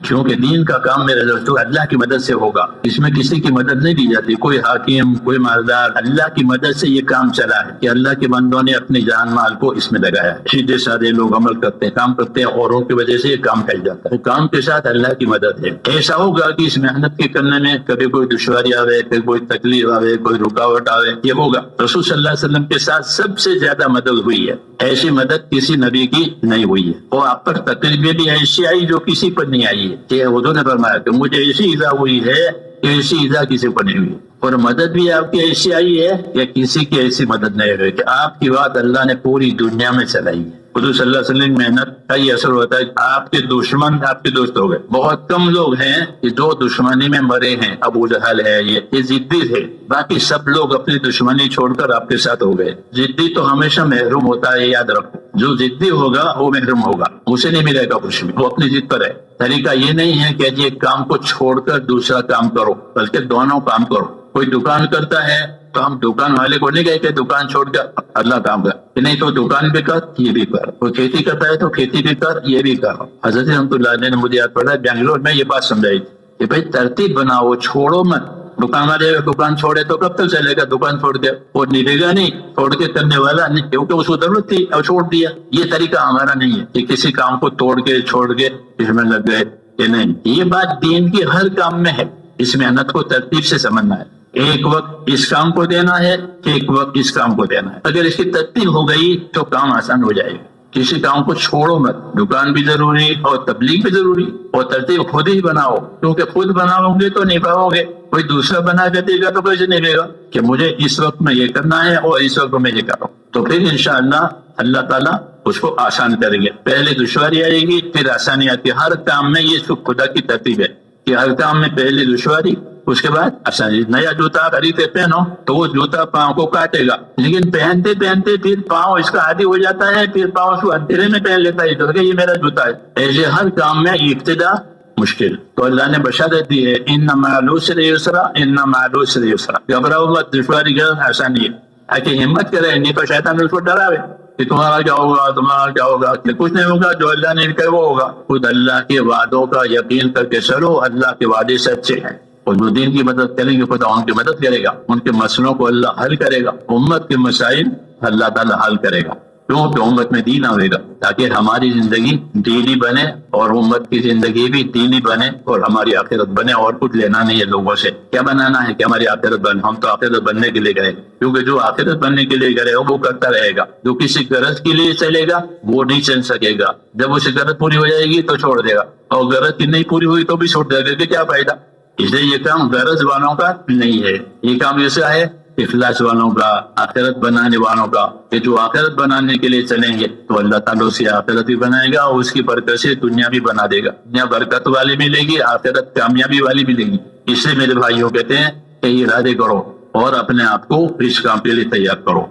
کیونکہ دین کا کام میرے دوستوں اللہ کی مدد سے ہوگا، اس میں کسی کی مدد نہیں دی جاتی، کوئی حاکم کوئی مالدار، اللہ کی مدد سے یہ کام چلا ہے کہ اللہ کے بندوں نے اپنی جان مال کو اس میں لگایا ہے۔ سیدھے سادے لوگ عمل کرتے ہیں، کام کرتے ہیں، اوروں کی وجہ سے یہ کام پھیل جاتا ہے، کام کے ساتھ اللہ کی مدد ہے۔ ایسا ہوگا کہ اس محنت کے کرنے میں کبھی کوئی دشواری آوے، کبھی کوئی تکلیف آوے، کوئی رکاوٹ آوے، یہ ہوگا۔ رسول صلی اللہ علیہ وسلم کے ساتھ سب سے زیادہ مدد ہوئی ہے، ایسی مدد کسی نبی کی نہیں ہوئی ہے۔ اور آپ پر تکلیفیں بھی ایسی آئی جو کسی پر نہیں آئی ہے، کہ حضور نے فرمایا کہ مجھے ایسی ایذا ہوئی ہے کہ ایسی ایذا کسی پر نہیں ہوئی، اور مدد بھی آپ کی ایسی آئی ہے کہ کسی کی ایسی مدد نہیں ہوئی، کہ آپ کی بات اللہ نے پوری دنیا میں چلائی ہے۔ حضور صلی اللہ علیہ وسلم کی محنت کا یہ اثر ہوتا ہے کہ آپ کے دشمن آپ کے دوست ہو گئے۔ بہت کم لوگ ہیں کہ جو دشمنی میں مرے ہیں، ابو جہل ہے، یہ ضدی تھے، باقی سب لوگ اپنی دشمنی چھوڑ کر آپ کے ساتھ ہو گئے۔ ضدی تو ہمیشہ محروم ہوتا ہے، یاد رکھو، جو ضدی ہوگا وہ محروم ہوگا، اسے نہیں ملے گا کچھ بھی، وہ اپنی ضد پر ہے۔ طریقہ یہ نہیں ہے کہ ایک کام کو چھوڑ کر دوسرا کام کرو، بلکہ دونوں کام کرو۔ کوئی دکان کرتا ہے تو ہم دکان والے کو نہیں کہے کہ دکان چھوڑ کر اللہ کام کر، کہ نہیں تو دکان بھی کر یہ بھی کر، کوئی کھیتی کرتا ہے تو کھیتی بھی کر یہ بھی کر۔ حضرت رحمۃ اللہ علیہ نے مجھے یاد پڑا بنگلور میں یہ بات سمجھائی تھی کہ بھائی ترتیب بناؤ، چھوڑو مت۔ دکان والے دکان چھوڑے تو کب تک چلے گا؟ دکان چھوڑ کے وہ نکلے گا نہیں، چھوڑ کے کرنے والا نہیں، کیونکہ اس کو ضرورت تھی اور چھوڑ دیا۔ یہ طریقہ ہمارا نہیں ہے کہ کسی کام کو توڑ کے چھوڑ کے اس میں لگ گئے، کہ نہیں، یہ بات دین کی ہر کام میں ہے۔ اس محنت کو ترتیب سے سمجھنا ہے، ایک وقت اس کام کو دینا ہے، ایک وقت اس کام کو دینا ہے۔ اگر اس کی ترتیب ہو گئی تو کام آسان ہو جائے گا۔ کسی کام کو چھوڑو مت، دکان بھی ضروری اور تبلیغ بھی ضروری، اور ترتیب خود ہی بناؤ، کیونکہ خود بناؤ گے تو نہیں پاؤ گے، کوئی دوسرا بنا کے دے گا تو کیسے نہیں دے گا کہ مجھے اس وقت میں یہ کرنا ہے اور اس وقت میں یہ کروں، تو پھر انشاءاللہ اللہ تعالیٰ اس کو آسان کریں گے۔ پہلے دشواری آئے گی پھر آسانی آتی ہے، ہر کام میں یہ خدا کی ترتیب ہے کہ ہر کام میں پہلے دشواری اس کے بعد آسانی۔ نیا جوتا خریدتے پہنو تو وہ جوتا پاؤں کو کاٹے گا، لیکن پہنتے پہنتے پھر پاؤں اس کا عادی ہو جاتا ہے، پھر پاؤں اس کو اندھیرے میں پہن لیتا ہے تو کہ یہ میرا جوتا ہے۔ ایسے ہر کام میں ابتدا مشکل، تو اللہ نے بشارت دی ہے ان مع العسر یسرا، ان مع العسر یسرا، گھبراؤ مت، دشواری کا آسانی ہے۔ تاکہ ہمت کرے، نہیں تو شیطان اس کو ڈراوے کہ تمہارا کیا ہوگا، تمہارا کیا ہوگا، کہ کچھ نہیں ہوگا، جو اللہ نے کہا وہ ہوگا۔ خود اللہ کے وعدوں کا یقین کر کے چلو، اللہ کے وعدے سچے ہیں، اور جو دین کی مدد کریں گے خدا ان کی مدد کرے گا، ان کے مسئلوں کو اللہ حل کرے گا، امت کے مسائل اللہ تعالیٰ حل کرے گا، کیونکہ امت میں دین آئے گا، تاکہ ہماری زندگی دینی بنے اور امت کی زندگی بھی دینی بنے اور ہماری آخرت بنے۔ اور کچھ لینا نہیں ہے لوگوں سے، کیا بنانا ہے کہ ہماری آخرت بنے؟ ہم تو آخرت بننے کے لیے گئے، کیونکہ جو آخرت بننے کے لیے گئے وہ کرتا رہے گا، جو کسی غرض کے لیے چلے گا وہ نہیں چل سکے گا، جب اسے غرض پوری ہو جائے گی تو چھوڑ دے گا، اور غرض کی نہیں پوری ہوئی تو بھی چھوڑ دے گا، کہ کیا فائدہ؟ اس لیے یہ کام غرض والوں کا نہیں ہے، یہ کام ایسا ہے اخلاص والوں کا، آخرت بنانے والوں کا، کہ جو آخرت بنانے کے لیے چلیں گے تو اللہ تعالیٰ اسے آخرت بھی بنائے گا اور اس کی برکت سے دنیا بھی بنا دے گا، دنیا برکت والی ملے گی، آخرت کامیابی والی ملے گی۔ اس لیے میرے بھائیوں کہتے ہیں کہ ارادے کرو اور اپنے آپ کو اس کام کے لیے تیار کرو۔